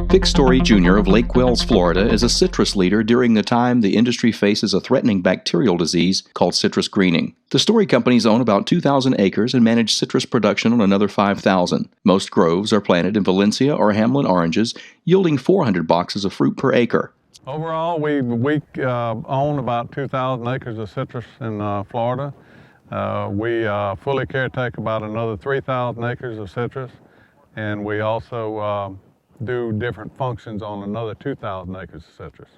Vic Story Jr. of Lake Wales, Florida, is a citrus leader during the time the industry faces a threatening bacterial disease called citrus greening. The Story companies own about 2,000 acres and manage citrus production on another 5,000. Most groves are planted in Valencia or Hamlin oranges, yielding 400 boxes of fruit per acre. Overall, we own about 2,000 acres of citrus in Florida. We fully caretake about another 3,000 acres of citrus, and we also do different functions on another 2,000 acres of citrus.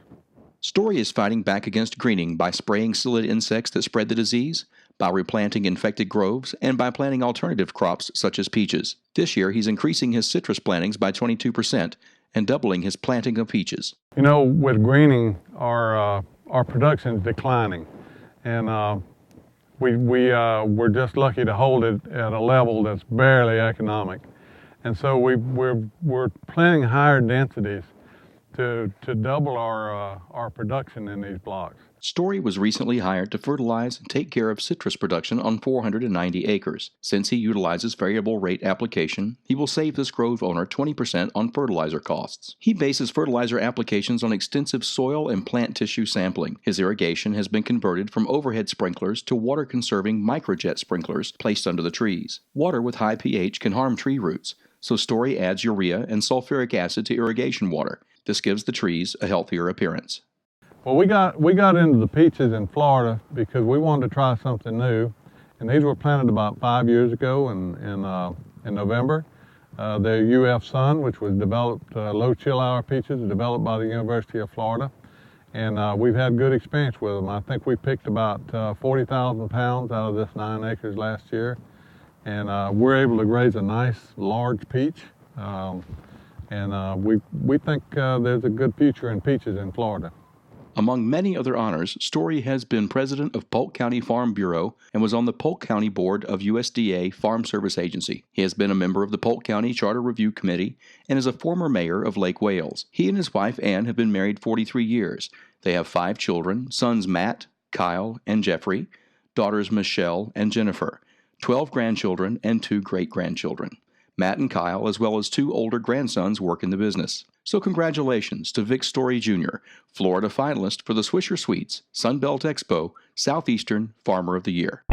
Story is fighting back against greening by spraying psyllid insects that spread the disease, by replanting infected groves, and by planting alternative crops such as peaches. This year, he's increasing his citrus plantings by 22% and doubling his planting of peaches. You know, with greening, our production is declining, and we're just lucky to hold it at a level that's barely economic. And so we're planting higher densities to double our production in these blocks. Story was recently hired to fertilize and take care of citrus production on 490 acres. Since he utilizes variable rate application, he will save this grove owner 20% on fertilizer costs. He bases fertilizer applications on extensive soil and plant tissue sampling. His irrigation has been converted from overhead sprinklers to water-conserving microjet sprinklers placed under the trees. Water with high pH can harm tree roots, so Story adds urea and sulfuric acid to irrigation water. This gives the trees a healthier appearance. Well, we got into the peaches in Florida because we wanted to try something new, and these were planted about 5 years ago in November. They're UF Sun, which was developed, low chill hour peaches, developed by the University of Florida, and we've had good experience with them. I think we picked about 40,000 pounds out of this 9 acres last year, and we're able to raise a nice large peach, and we think there's a good future in peaches in Florida. Among many other honors, Story has been president of Polk County Farm Bureau and was on the Polk County Board of USDA Farm Service Agency. He has been a member of the Polk County Charter Review Committee and is a former mayor of Lake Wales. He and his wife Ann have been married 43 years. They have 5 children, sons Matt, Kyle, and Jeffrey, daughters Michelle and Jennifer, 12 grandchildren, and 2 great-grandchildren. Matt and Kyle, as well as 2 older grandsons, work in the business. So congratulations to Vic Story Jr., Florida finalist for the Swisher Sweets Sunbelt Expo Southeastern Farmer of the Year.